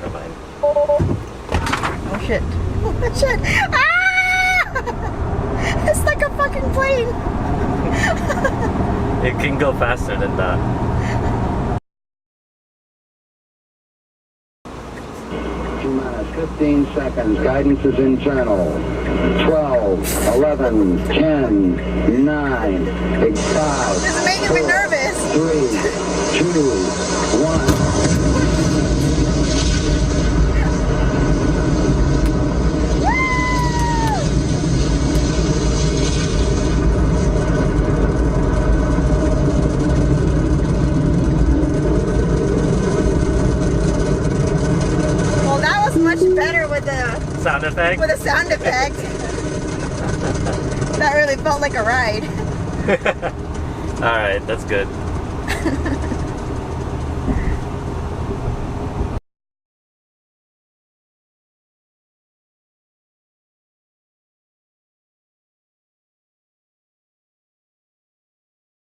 Never mind. Oh shit. Oh shit. Ah! It's like a fucking plane. It can go faster than that. T-minus 15 seconds. Guidance is internal. 12, 11, 10, 9, 5. This is making me nervous. 3, 2, 1. Well, that was much better with the Sound effect? with a sound effect. That really felt like a ride. Alright, that's good.